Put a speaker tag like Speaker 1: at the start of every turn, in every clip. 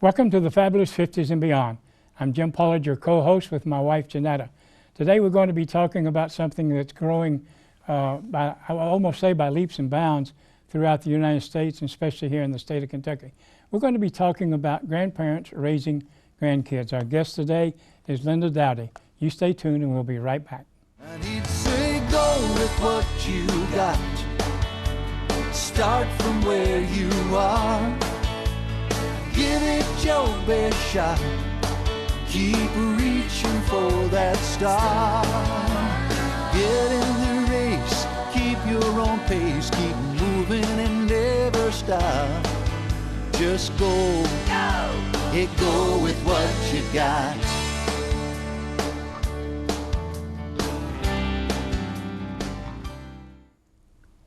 Speaker 1: Welcome to the Fabulous 50s and Beyond. I'm Jim Pollard, your co-host with my wife, Janetta. Today we're going to be talking about something that's growing, I will almost say by leaps and bounds throughout the United States, and especially here in the state of Kentucky. We're going to be talking about grandparents raising grandkids. Our guest today is Linda Dowdy. You stay tuned and we'll be right back.
Speaker 2: And he'd say, go with what you got. Start from where you are. Give it your best shot. Keep reaching for that star. Get in the race. Keep your own pace. Keep moving and never stop. Just go. Go with what you got.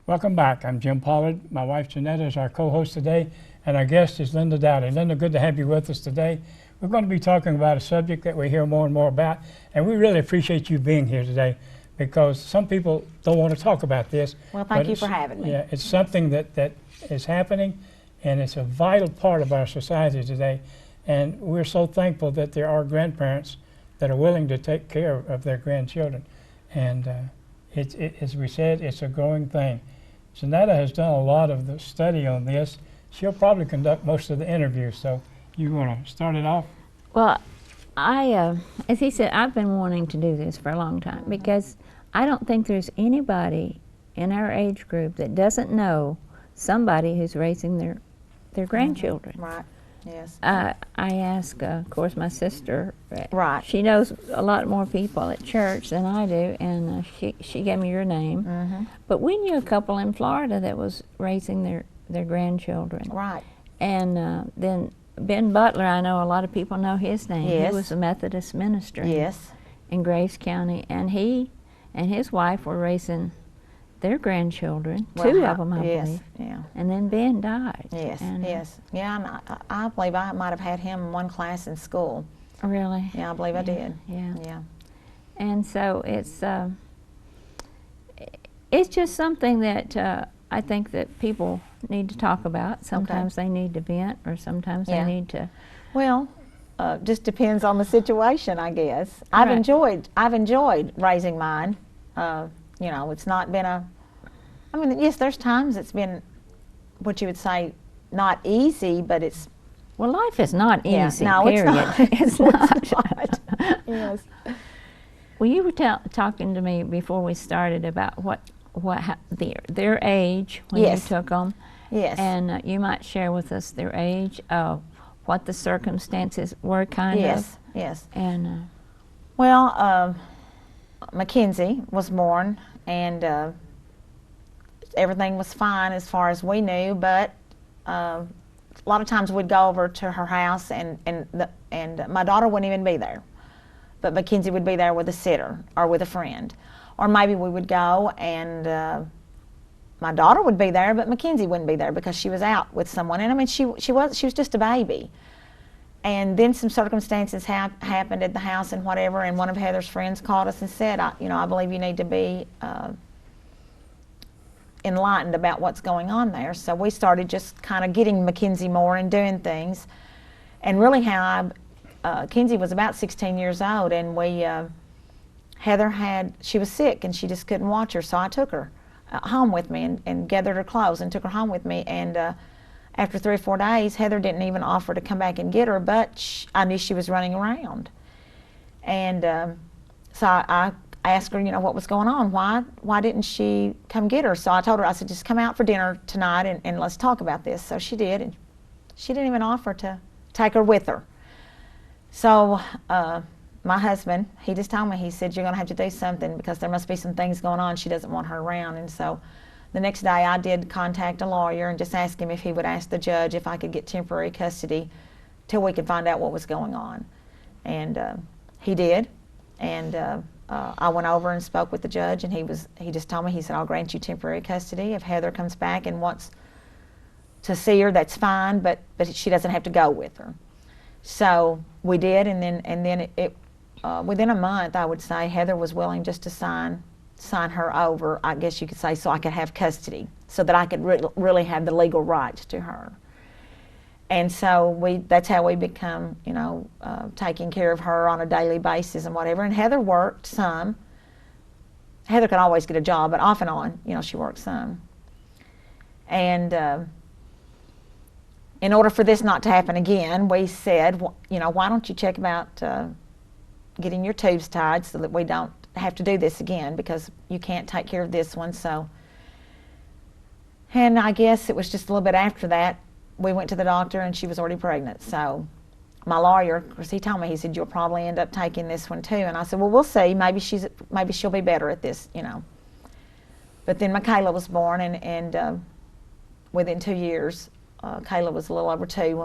Speaker 1: Welcome back. I'm Jim Pollard. My wife Janetta is our co-host today, and our guest is Linda Dowdy. Linda, good to have you with us today. We're going to be talking about a subject that we hear more and more about, and we really appreciate you being here today because some people don't want to talk about this.
Speaker 3: Well, thank you for having me.
Speaker 1: Yeah, it's something that is happening, and it's a vital part of our society today, and we're so thankful that there are grandparents that are willing to take care of their grandchildren. And as we said, it's a growing thing. Janetta has done a lot of the study on this. She'll probably conduct most of the interviews, so you want to start it off?
Speaker 4: Well, as he said, I've been wanting to do this for a long time because I don't think there's anybody in our age group that doesn't know somebody who's raising their grandchildren.
Speaker 3: Right, yes.
Speaker 4: I asked, of course, my sister.
Speaker 3: Right.
Speaker 4: She knows a lot more people at church than I do, and she gave me your name.
Speaker 3: Mm-hmm.
Speaker 4: But we knew a couple in Florida that was raising their grandchildren.
Speaker 3: Right.
Speaker 4: And then Ben Butler, I know a lot of people know his name.
Speaker 3: Yes.
Speaker 4: He was a Methodist minister
Speaker 3: Yes.
Speaker 4: in Graves County, and he and his wife were raising their grandchildren, two of them, I believe.
Speaker 3: Yeah.
Speaker 4: And then Ben died.
Speaker 3: Yes,
Speaker 4: And,
Speaker 3: yes. Yeah, I believe I might have had him in one class in school.
Speaker 4: Really?
Speaker 3: Yeah, I believe I did.
Speaker 4: Yeah.
Speaker 3: Yeah.
Speaker 4: And so it's just something that I think that people need to talk about. Sometimes they need to vent, or sometimes
Speaker 3: Yeah.
Speaker 4: they need to.
Speaker 3: Well, just depends on the situation, I guess. I've enjoyed raising mine. You know, it's not been I mean, yes, there's times it's been what you would say not easy, but it's.
Speaker 4: Well, life is not easy.
Speaker 3: No,
Speaker 4: period.
Speaker 3: it's not. It's not. Yes.
Speaker 4: Well, you were talking to me before we started about their age when
Speaker 3: Yes.
Speaker 4: you took them.
Speaker 3: Yes.
Speaker 4: And you might share with us their age, what the circumstances were, kind
Speaker 3: Yes.
Speaker 4: of.
Speaker 3: Yes.
Speaker 4: And
Speaker 3: Well, Mackenzie was born, and everything was fine as far as we knew, but a lot of times we'd go over to her house, and my daughter wouldn't even be there, but Mackenzie would be there with a sitter or with a friend, or maybe we would go and my daughter would be there, but Mackenzie wouldn't be there because she was out with someone. And I mean, she was just a baby. And then some circumstances happened at the house and whatever, and one of Heather's friends called us and said, I believe you need to be enlightened about what's going on there. So we started just kind of getting Mackenzie more and doing things. And really Kenzie was about 16 years old, and Heather she was sick and she just couldn't watch her, so I took her home with me and gathered her clothes and took her home with me. And after 3 or 4 days, Heather didn't even offer to come back and get her, but I knew she was running around. And so I asked her, what was going on? Why didn't she come get her? So I told her, I said, just come out for dinner tonight and let's talk about this. So she did, and she didn't even offer to take her with her. So my husband, he just told me, he said, you're going to have to do something because there must be some things going on. She doesn't want her around. And so the next day I did contact a lawyer and just ask him if he would ask the judge if I could get temporary custody till we could find out what was going on. And he did. And I went over and spoke with the judge, and he just told me, he said, I'll grant you temporary custody. If Heather comes back and wants to see her, that's fine, but she doesn't have to go with her. So we did, and then within a month, I would say, Heather was willing just to sign her over, I guess you could say, so I could have custody, so that I could really have the legal rights to her. And so that's how we become, taking care of her on a daily basis and whatever. And Heather worked some. Heather could always get a job, but off and on, she worked some. And in order for this not to happen again, we said, why don't you check about getting your tubes tied so that we don't have to do this again, because you can't take care of this one. So, and I guess it was just a little bit after that, we went to the doctor and she was already pregnant. So my lawyer, of course, he told me, he said, you'll probably end up taking this one too. And I said, well, we'll see. Maybe she'll be better at this, But then Michaela was born, and within 2 years, Kayla was a little over 2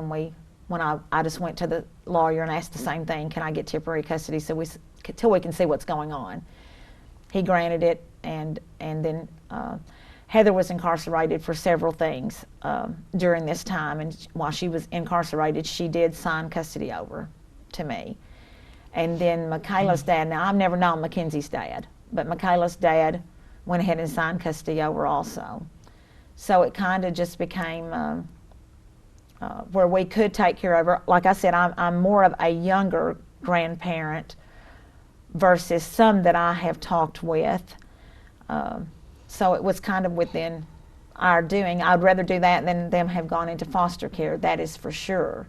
Speaker 3: when I just went to the lawyer and asked the same thing, can I get temporary custody till we can see what's going on. He granted it, and then Heather was incarcerated for several things during this time, and while she was incarcerated, she did sign custody over to me. And then Michaela's dad, now I've never known Mackenzie's dad, but Michaela's dad went ahead and signed custody over also. So it kind of just became where we could take care of her. Like I said, I'm more of a younger grandparent versus some that I have talked with. So it was kind of within our doing. I'd rather do that than them have gone into foster care, that is for sure.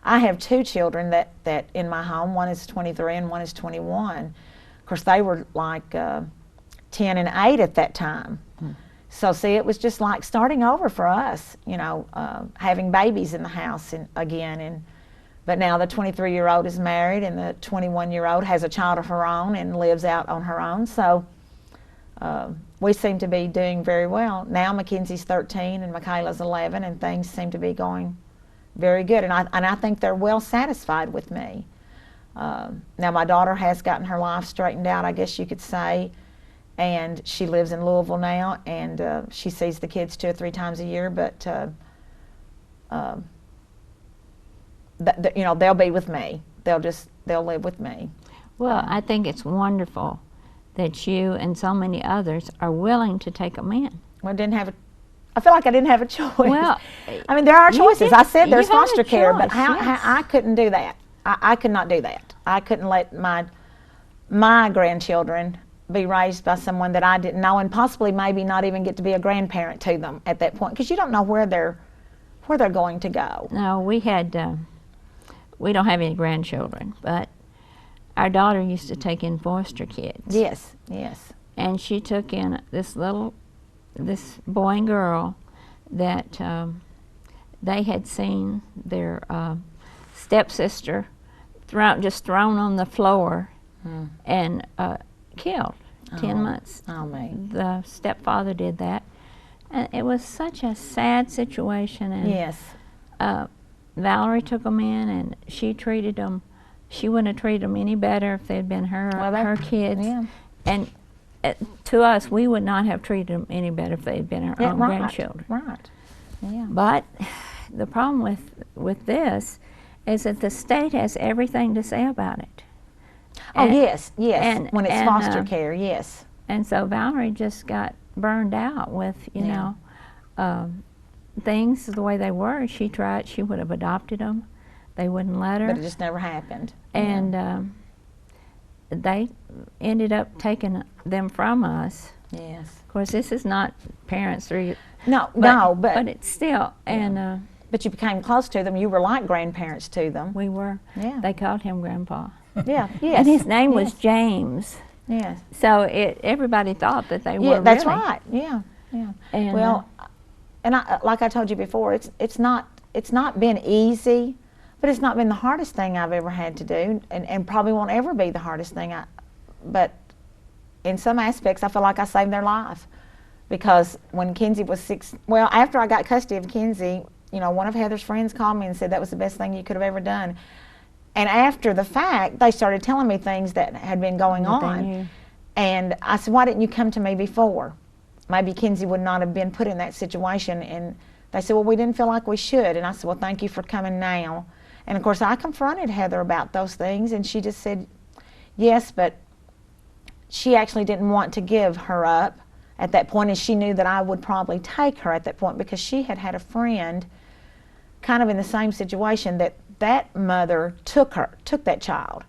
Speaker 3: I have 2 children that in my home. One is 23 and one is 21. Of course, they were like 10 and 8 at that time. So see, it was just like starting over for us, having babies in the house again. But now the 23-year-old is married, and the 21-year-old has a child of her own and lives out on her own. So we seem to be doing very well. Now Mackenzie's 13 and Michaela's 11, and things seem to be going very good. And I think they're well satisfied with me. Now my daughter has gotten her life straightened out, I guess you could say. And she lives in Louisville now, and she sees the kids 2 or 3 times a year. But they'll be with me. They'll live with me.
Speaker 4: Well, I think it's wonderful that you and so many others are willing to take them in.
Speaker 3: Well, I feel like I didn't have a choice.
Speaker 4: Well,
Speaker 3: I mean, there are choices. I said there's
Speaker 4: you had a
Speaker 3: foster care, but
Speaker 4: choice,
Speaker 3: I couldn't do that. I could not do that. I couldn't let my grandchildren be raised by someone that I didn't know, and possibly maybe not even get to be a grandparent to them at that point, because you don't know where they're going to go.
Speaker 4: No, we don't have any grandchildren, but our daughter used to take in foster kids.
Speaker 3: Yes.
Speaker 4: And she took in this boy and girl that they had seen their stepsister thrown on the floor and killed. 10 months.
Speaker 3: Oh, man.
Speaker 4: The stepfather did that. And it was such a sad situation. And
Speaker 3: yes.
Speaker 4: Valerie took them in, and she treated them. She wouldn't have treated them any better if they'd been her kids.
Speaker 3: Yeah.
Speaker 4: And to us, we would not have treated them any better if they'd been our own grandchildren.
Speaker 3: Right. Yeah.
Speaker 4: But the problem with this is that the state has everything to say about it.
Speaker 3: Oh, yes.
Speaker 4: And
Speaker 3: when it's foster care, yes.
Speaker 4: And so Valerie just got burned out with, things the way they were. She would have adopted them. They wouldn't let her.
Speaker 3: But it just never happened.
Speaker 4: And they ended up taking them from us.
Speaker 3: Yes.
Speaker 4: Of course, this is not parents through.
Speaker 3: But
Speaker 4: it's still. And
Speaker 3: but you became close to them. You were like grandparents to them.
Speaker 4: we were.
Speaker 3: Yeah.
Speaker 4: They called him Grandpa.
Speaker 3: Yeah. Yes.
Speaker 4: And his name was James.
Speaker 3: Yes.
Speaker 4: So everybody thought that they were.
Speaker 3: That's
Speaker 4: really.
Speaker 3: right. Yeah.
Speaker 4: And,
Speaker 3: well, and like I told you before, it's not been easy, but it's not been the hardest thing I've ever had to do, and probably won't ever be the hardest thing. But in some aspects, I feel like I saved their life, because when Kinsey was 6, well, after I got custody of Kinsey, one of Heather's friends called me and said that was the best thing you could have ever done. And after the fact, they started telling me things that had been going on. And I said, why didn't you come to me before? Maybe Kinsey would not have been put in that situation. And they said, well, we didn't feel like we should. And I said, well, thank you for coming now. And of course, I confronted Heather about those things, and she just said, yes, but she actually didn't want to give her up at that point, and she knew that I would probably take her at that point, because she had had a friend kind of in the same situation, that mother took that child,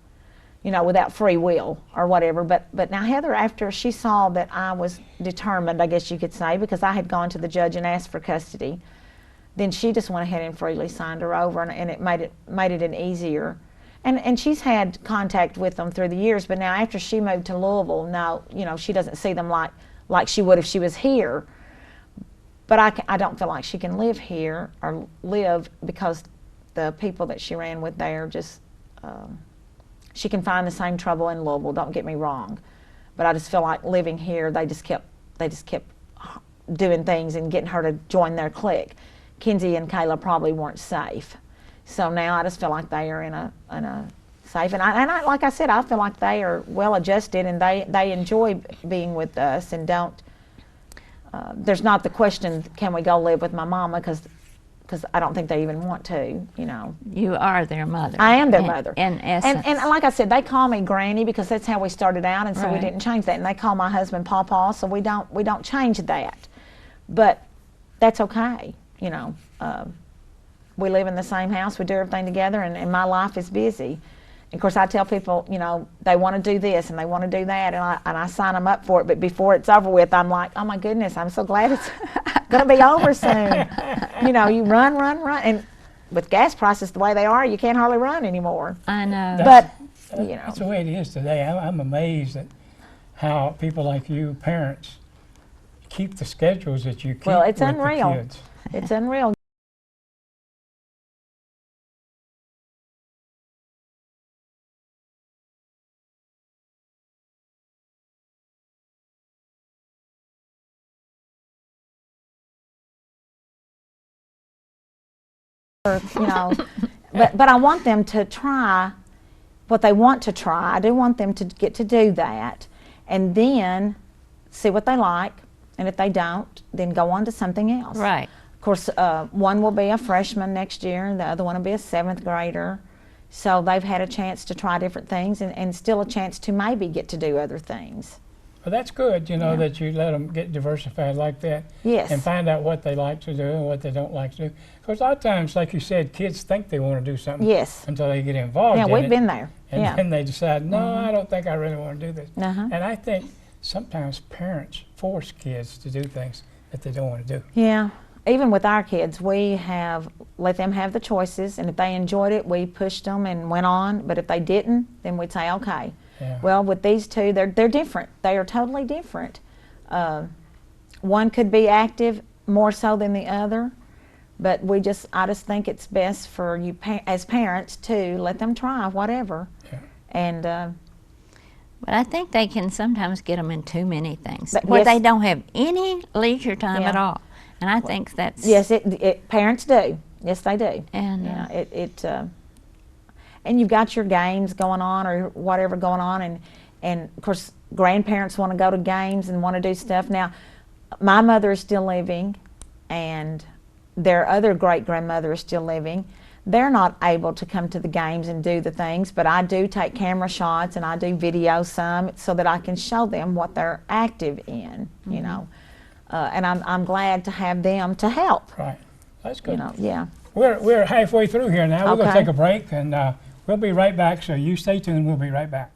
Speaker 3: you know, without free will or whatever. But now Heather, after she saw that I was determined, I guess you could say, because I had gone to the judge and asked for custody, then she just went ahead and freely signed her over, and it made it an easier. And she's had contact with them through the years, but now after she moved to Louisville, now, you know, she doesn't see them like she would if she was here. But I don't feel like she can live here or live, because the people that she ran with there just, she can find the same trouble in Louisville, don't get me wrong. But I just feel like living here, they just kept doing things and getting her to join their clique. Kinsey and Kayla probably weren't safe. So now I just feel like they are in a safe, and I like I said, I feel like they are well adjusted, and they enjoy being with us, and don't. There's not the question, can we go live with my mama? Because I don't think they even want to. You know.
Speaker 4: You are their mother.
Speaker 3: I am their mother.
Speaker 4: In essence.
Speaker 3: And like I said, they call me Granny because that's how we started out, and so we didn't change that. And they call my husband Pawpaw, so we don't change that. But that's okay. You know. We live in the same house, we do everything together, and my life is busy. And of course, I tell people, you know, they want to do this and they want to do that, and I sign them up for it, but before it's over with, I'm like, oh my goodness, I'm so glad it's going to be over soon. You know, you run, and with gas prices the way they are, you can't hardly run anymore.
Speaker 4: I know.
Speaker 3: But, you know.
Speaker 1: That's the way it is today. I'm amazed at how people like you, parents, keep the schedules that you keep.
Speaker 3: Well, it's
Speaker 1: with
Speaker 3: unreal.
Speaker 1: The kids.
Speaker 3: It's unreal. You know, but I want them to try what they want to try. I do want them to get to do that, and then see what they like, and if they don't, then go on to something else.
Speaker 4: Right.
Speaker 3: Of course, one will be a freshman next year, and the other one will be a 7th grader. So they've had a chance to try different things, and still a chance to maybe get to do other things.
Speaker 1: Well, that's good, you know, that you let them get diversified like that.
Speaker 3: Yes.
Speaker 1: And find out what they like to do and what they don't like to do. Because a lot of times, like you said, kids think they want to do something until they get involved in it.
Speaker 3: Yeah, we've been there.
Speaker 1: And then they decide, no, I don't think I really want to do this. And I think sometimes parents force kids to do things that they don't want to do.
Speaker 3: Yeah. Even with our kids, we have let them have the choices, and if they enjoyed it, we pushed them and went on. But if they didn't, then we'd say, okay.
Speaker 1: Yeah.
Speaker 3: Well, with these two, they're different. They are totally different. One could be active more so than the other, but I just think it's best for you as parents to let them try whatever.
Speaker 1: Yeah.
Speaker 3: And
Speaker 4: but I think they can sometimes get them in too many things,
Speaker 3: But
Speaker 4: where
Speaker 3: yes.
Speaker 4: they don't have any leisure time
Speaker 3: Yeah.
Speaker 4: at all. And I think that's
Speaker 3: yes, parents do. Yes, they do.
Speaker 4: And
Speaker 3: Yeah, and you've got your games going on or whatever going on, and of course grandparents want to go to games and want to do stuff. Now, my mother is still living, and their other great grandmother is still living. They're not able to come to the games and do the things, but I do take camera shots and I do video some so that I can show them what they're active in, you know. And I'm glad to have them to help.
Speaker 1: Right. That's good.
Speaker 3: You know, yeah.
Speaker 1: We're halfway through here now. We're going to
Speaker 3: Okay.
Speaker 1: take a break, and we'll be right back, so you stay tuned. We'll be right back.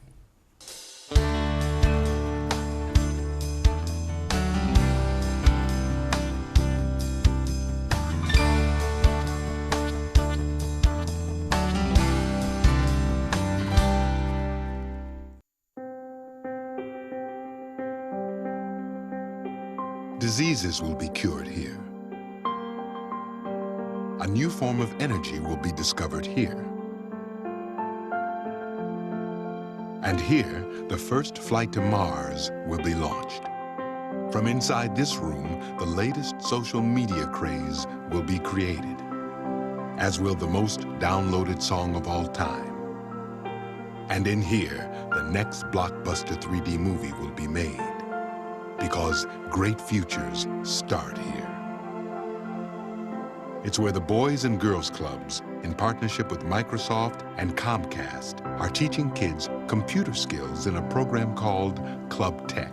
Speaker 5: Diseases will be cured here. A new form of energy will be discovered here. And here, the first flight to Mars will be launched. From inside this room, the latest social media craze will be created, as will the most downloaded song of all time. And in here, the next blockbuster 3D movie will be made, because great futures start here. It's where the Boys and Girls Clubs, in partnership with Microsoft and Comcast, are teaching kids computer skills in a program called Club Tech.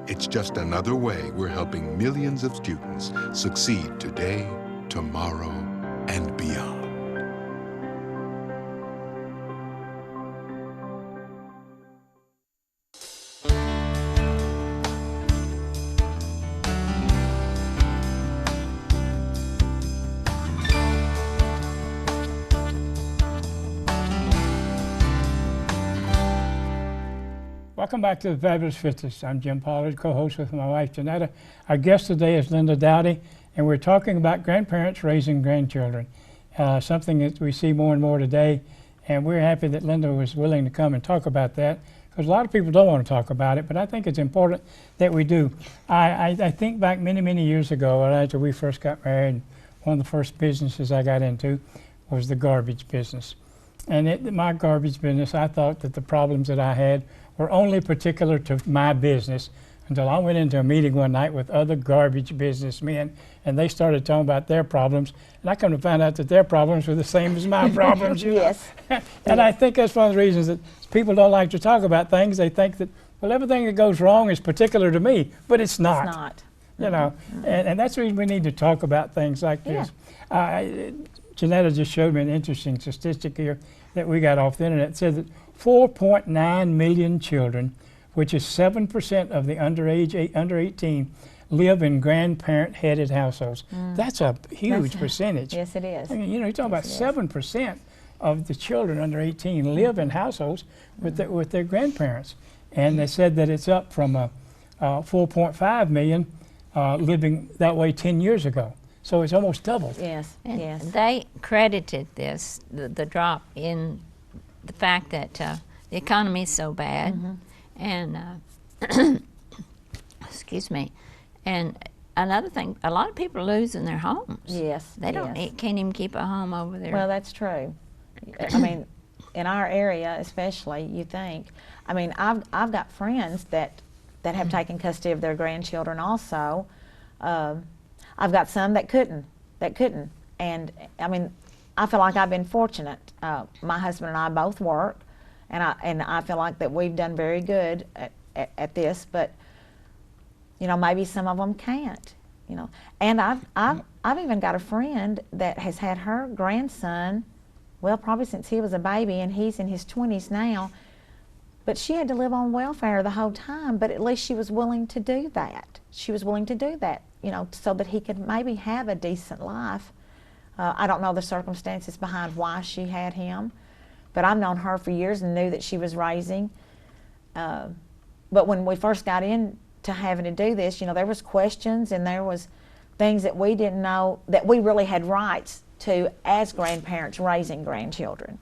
Speaker 5: It's just another way we're helping millions of students succeed today, tomorrow, and beyond.
Speaker 1: Welcome back to the Fabulous 50s. I'm Jim Pollard, co-host with my wife Janetta. Our guest today is Linda Dowdy, and we're talking about grandparents raising grandchildren, something that we see more and more today. And we're happy that Linda was willing to come and talk about that, because a lot of people don't want to talk about it, but I think it's important that we do. I think back many, many years ago, after we first got married, one of the first businesses I got into was the garbage business. And my garbage business, I thought that the problems that I had were only particular to my business, until I went into a meeting one night with other garbage businessmen, and they started talking about their problems, and I come to find out that their problems were the same as my problems. You know?
Speaker 3: Yes.
Speaker 1: And I think that's one of the reasons that people don't like to talk about things. They think that, well, everything that goes wrong is particular to me, but it's not.
Speaker 3: It's not.
Speaker 1: You know, and that's the reason we need to talk about things like this. Janetta just showed me an interesting statistic here that we got off the internet. It said that 4.9 million children, which is 7% of the under 18, live in grandparent-headed households. That's a huge percentage.
Speaker 3: Yes, it is.
Speaker 1: I mean, you know, you're talking about 7% of the children under 18 live in households with their grandparents. And they said that it's up from 4.5 million living that way 10 years ago. So it's almost doubled.
Speaker 3: Yes,
Speaker 4: And
Speaker 3: yes.
Speaker 4: they credited this, the drop, in the fact that the economy is so bad, and excuse me, and another thing, a lot of people are losing their homes.
Speaker 3: Yes,
Speaker 4: They don't
Speaker 3: yes.
Speaker 4: can't even keep a home over there.
Speaker 3: Well, that's true. I mean, in our area especially, you think. I mean, I've got friends that have taken custody of their grandchildren also. I've got some that couldn't. And I mean, I feel like I've been fortunate. My husband and I both work, and I feel like that we've done very good at this. But you know, maybe some of them can't. You know, and I've even got a friend that has had her grandson, well, probably since he was a baby, and he's in his 20s now. But she had to live on welfare the whole time. But at least she was willing to do that. She was willing to do that, you know, so that he could maybe have a decent life. I don't know the circumstances behind why she had him, but I've known her for years and knew that she was raising. But when we first got into having to do this, you know, there was questions and there was things that we didn't know that we really had rights to as grandparents raising grandchildren.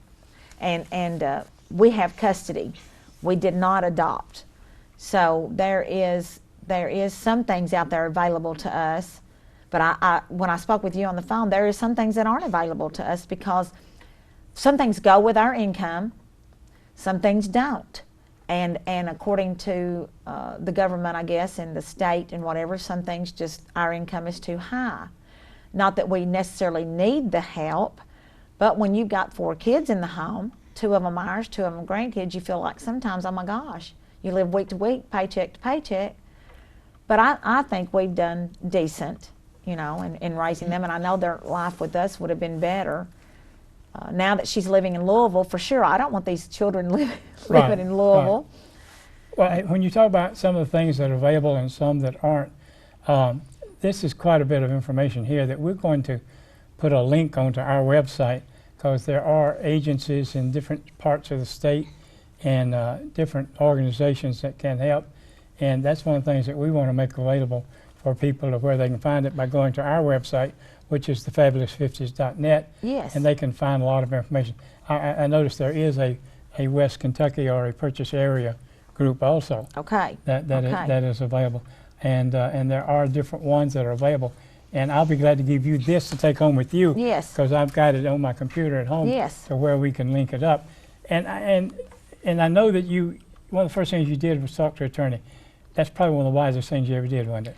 Speaker 3: And we have custody. We did not adopt. So there is some things out there available to us, but when I spoke with you on the phone, there is some things that aren't available to us because some things go with our income, some things don't. And according to the government, I guess, and the state and whatever, some things just, our income is too high. Not that we necessarily need the help, but when you've got 4 kids in the home, 2 of them ours, 2 of them grandkids, you feel like sometimes, oh my gosh, you live week to week, paycheck to paycheck. But I think we've done decent, you know, in raising them, and I know their life with us would have been better. Now that she's living in Louisville, for sure, I don't want these children living in Louisville.
Speaker 1: Well, when you talk about some of the things that are available and some that aren't, this is quite a bit of information here that we're going to put a link onto our website, because there are agencies in different parts of the state and different organizations that can help. And that's one of the things that we want to make available for people, of where they can find it by going to our website, which is thefabulous50s.net.
Speaker 3: Yes.
Speaker 1: And they can find a lot of information. I noticed there is a West Kentucky or a purchase area group also.
Speaker 3: Okay.
Speaker 1: That is available. And there are different ones that are available. And I'll be glad to give you this to take home with you.
Speaker 3: Yes.
Speaker 1: Because I've got it on my computer at home.
Speaker 3: Yes.
Speaker 1: To where we can link it up. And I know that one of the first things you did was talk to an attorney. That's probably one of the wisest things you ever did, wasn't it?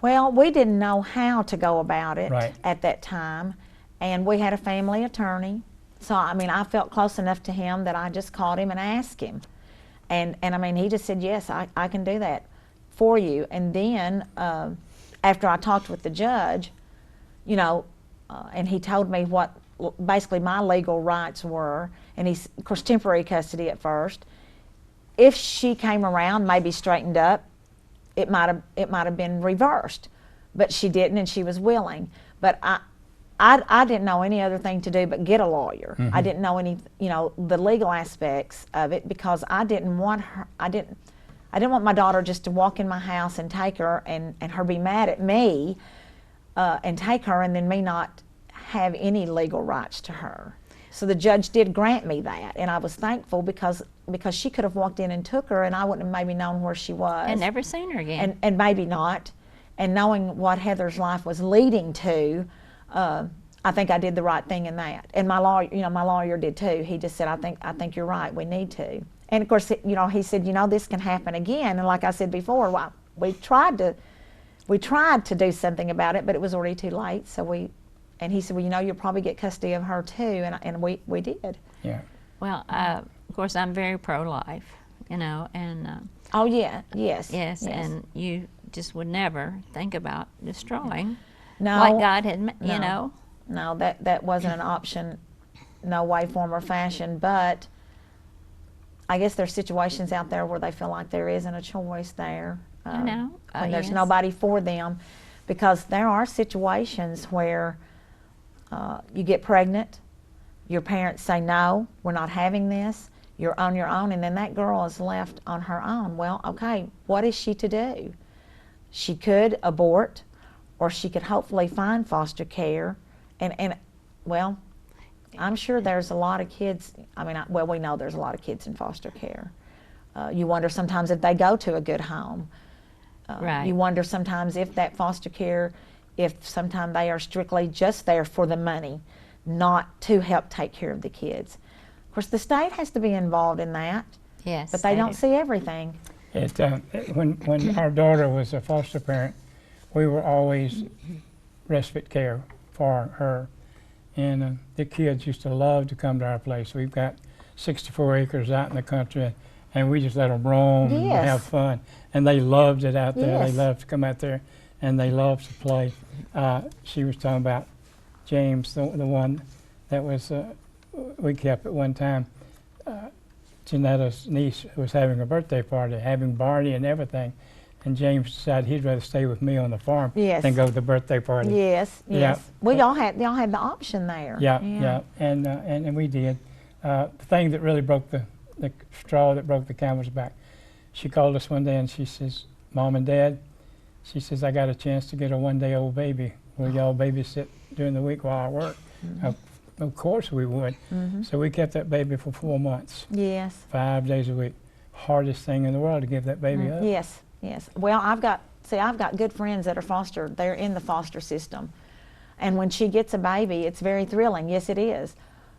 Speaker 3: Well, we didn't know how to go about it
Speaker 1: Right.
Speaker 3: at that time, and we had a family attorney. So, I mean, I felt close enough to him that I just called him and asked him. And I mean, he just said, yes, I can do that for you. And then after I talked with the judge, you know, and he told me what basically my legal rights were, and he's, of course, temporary custody at first. If she came around, maybe straightened up, it might have been reversed, but she didn't, and she was willing. But I didn't know any other thing to do but get a lawyer. I didn't know any, the legal aspects of it, because I didn't want her. I didn't want my daughter just to walk in my house and take her, and her be mad at me, and take her, and then me not have any legal rights to her. So the judge did grant me that, and I was thankful, because she could have walked in and took her, and I wouldn't have maybe known where she was.
Speaker 4: And never seen her again.
Speaker 3: And maybe not. And knowing what Heather's life was leading to, I think I did the right thing in that. And my lawyer did too. He just said, I think you're right, we need to. And of course, he said, this can happen again. And like I said before, well, we tried to do something about it, but it was already too late. And he said, well, you'll probably get custody of her too, and we did.
Speaker 1: Yeah.
Speaker 4: Well, of course, I'm very pro-life, and
Speaker 3: oh yeah, yes.
Speaker 4: yes, and you just would never think about destroying
Speaker 3: No,
Speaker 4: what God had,
Speaker 3: no. No, that wasn't an option, no way, form, or fashion. But I guess there's situations out there where they feel like there isn't a choice there.
Speaker 4: I know.
Speaker 3: When there's
Speaker 4: Yes.
Speaker 3: nobody for them, because there are situations where you get pregnant, your parents say, no, we're not having this, you're on your own, and then that girl is left on her own. Well, okay, what is she to do? She could abort, or she could hopefully find foster care, and well, I'm sure there's a lot of kids, we know there's a lot of kids in foster care. You wonder sometimes if they go to a good home.
Speaker 4: Right.
Speaker 3: You wonder sometimes if that foster care, if sometimes they are strictly just there for the money, not to help take care of the kids. Of course, the state has to be involved in that,
Speaker 4: Yes.
Speaker 3: but they don't see everything.
Speaker 1: When our daughter was a foster parent, we were always respite care for her. And the kids used to love to come to our place. We've got 64 acres out in the country, and we just let them roam and
Speaker 3: Yes.
Speaker 1: have fun. And they loved it out there.
Speaker 3: Yes.
Speaker 1: They loved to come out there, and they loved to play. She was talking about James, the one that was we kept at one time. Janetta's niece was having a birthday party, having Barney and everything, and James decided he'd rather stay with me on the farm
Speaker 3: Yes.
Speaker 1: than go to the birthday party.
Speaker 3: Yes,
Speaker 1: Yeah.
Speaker 3: yes. Y'all had the option there.
Speaker 1: Yeah. And we did. The thing that really broke the straw that broke the camel's back, she called us one day and she says, Mom and Dad, she says, I got a chance to get a one-day-old baby. Will y'all babysit during the week while I work? Of course we would. So we kept that baby for 4 months,
Speaker 3: Yes.
Speaker 1: 5 days a week. Hardest thing in the world to give that baby up.
Speaker 3: Yes, yes. Well, I've got good friends that are foster. They're in the foster system, and when she gets a baby, it's very thrilling. Yes, it is,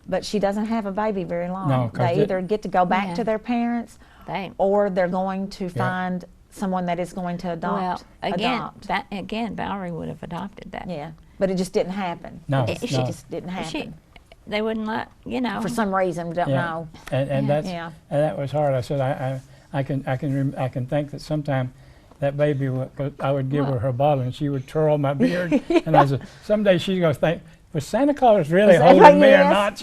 Speaker 3: but she doesn't have a baby very long.
Speaker 1: No, 'cause
Speaker 3: they either get to go back
Speaker 4: Yeah.
Speaker 3: to their parents,
Speaker 4: They,
Speaker 3: or they're going to find someone that is going to adopt.
Speaker 4: again, Valerie would have adopted that.
Speaker 3: Yeah, but it just didn't happen.
Speaker 1: No,
Speaker 3: It
Speaker 1: no.
Speaker 3: just didn't happen.
Speaker 4: They wouldn't let,
Speaker 3: For some reason, don't know.
Speaker 1: And
Speaker 4: Yeah.
Speaker 1: that's and that was hard. I said I can think that sometime that baby I would give her her bottle and she would twirl my beard, and I said someday she's gonna think, was Santa Claus really holding me or not?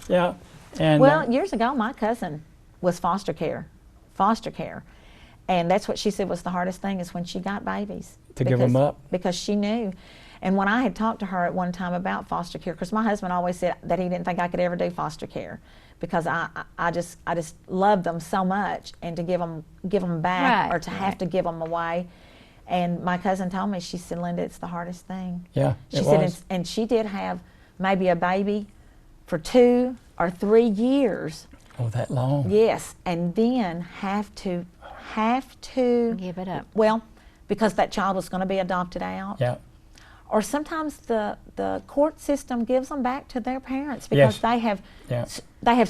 Speaker 1: Yeah. And
Speaker 3: Well, years ago, my cousin was foster care, and that's what she said was the hardest thing is when she got babies.
Speaker 1: To give 'em up?
Speaker 3: Because she knew. And when I had talked to her at one time about foster care, because my husband always said that he didn't think I could ever do foster care, because I just loved them so much, and to give them back
Speaker 4: Right,
Speaker 3: or to have to give them away. And my cousin told me, she said, Linda, it's the hardest thing.
Speaker 1: yeah,
Speaker 3: She
Speaker 1: it
Speaker 3: said,
Speaker 1: was.
Speaker 3: and she did have maybe a baby for 2 or 3 years.
Speaker 1: Oh, that long.
Speaker 3: Yes, and then have to
Speaker 4: give it up.
Speaker 3: well, because that child was going to be adopted out.
Speaker 1: Yeah.
Speaker 3: Or sometimes the court system gives them back to their parents because
Speaker 1: Yes.
Speaker 3: they have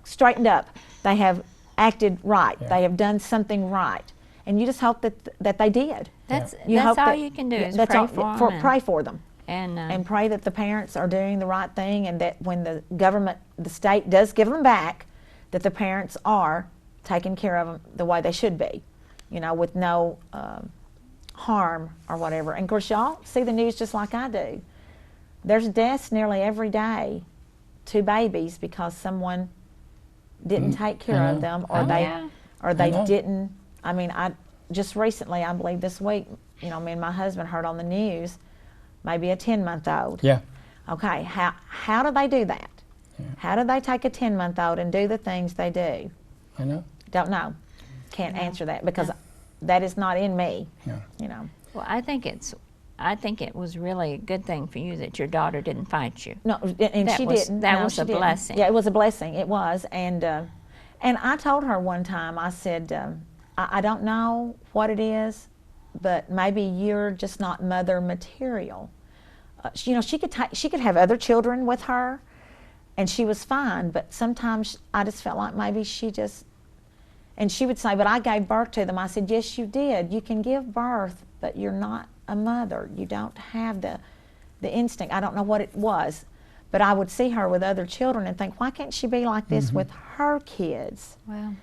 Speaker 3: straightened up, they have acted right,
Speaker 1: Yeah.
Speaker 3: they have done something right, and you just hope that they did.
Speaker 4: That's
Speaker 3: You hope
Speaker 4: all
Speaker 3: that-
Speaker 4: you can do is
Speaker 3: that's
Speaker 4: pray
Speaker 3: all-
Speaker 4: for them.
Speaker 3: pray for them.
Speaker 4: And
Speaker 3: Pray that the parents are doing the right thing, and that when the government, the state does give them back, that the parents are taking care of them the way they should be, with no harm or whatever. And of course, y'all see the news just like I do. there's deaths nearly every day to babies because someone didn't take care of them, or they
Speaker 1: know.
Speaker 3: didn't. I mean, I just recently, I believe this week, you know, me and my husband heard on the news, maybe a 10-month-old.
Speaker 1: Yeah.
Speaker 3: Okay, how do they do that?
Speaker 1: Yeah.
Speaker 3: How do they take a 10-month-old and do the things they do?
Speaker 1: I know.
Speaker 3: Don't know. Can't answer that because that is not in me.
Speaker 1: Yeah.
Speaker 3: You know.
Speaker 4: Well, I think it was really a good thing for you that your daughter didn't fight you.
Speaker 3: No, and she didn't.
Speaker 4: That
Speaker 3: No,
Speaker 4: was
Speaker 3: she
Speaker 4: a
Speaker 3: didn't.
Speaker 4: blessing.
Speaker 3: Yeah, it was a blessing. It was, and I told her one time. I said, I don't know what it is, but maybe you're just not mother material. You know, she could have other children with her, and she was fine. But sometimes I just felt like maybe she just. And she would say, but I gave birth to them. I said, yes, you did. You can give birth, but you're not a mother. You don't have the instinct. I don't know what it was, but I would see her with other children and think, why can't she be like this with her kids?
Speaker 4: Well,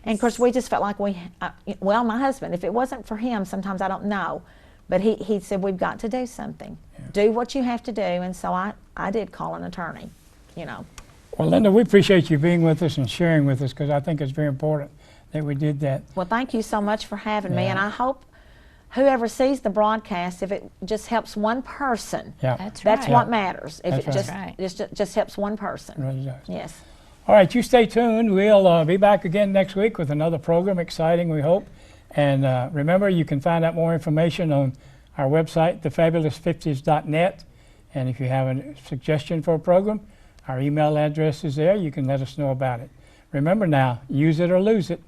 Speaker 3: And of course, we just felt like well, my husband, if it wasn't for him, sometimes I don't know, but he said, we've got to do something.
Speaker 1: Yeah.
Speaker 3: Do what you have to do. And so I did call an attorney, you know.
Speaker 1: Well, Linda, we appreciate you being with us and sharing with us, because I think it's very important that we did that.
Speaker 3: Well, thank you so much for having me,
Speaker 1: Yeah.
Speaker 3: and I hope whoever sees the broadcast, if it just helps one person,
Speaker 1: Yeah.
Speaker 4: that's
Speaker 3: that's
Speaker 4: right.
Speaker 3: what matters. If
Speaker 1: That's
Speaker 3: it
Speaker 1: right.
Speaker 3: just helps one person.
Speaker 1: It really does.
Speaker 3: Yes.
Speaker 1: All right, you stay tuned. We'll be back again next week with another program, exciting, we hope. And remember, you can find out more information on our website, thefabulous50s.net. And if you have a suggestion for a program, our email address is there. You can let us know about it. Remember now, use it or lose it.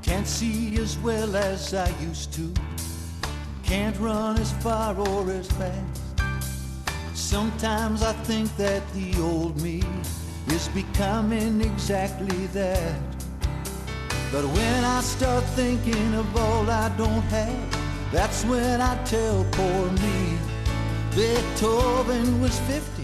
Speaker 2: Can't see as well as I used to. Can't run as far or as fast. Sometimes I think that the old me is becoming exactly that. But when I start thinking of all I don't have, that's when I tell poor me Beethoven was 50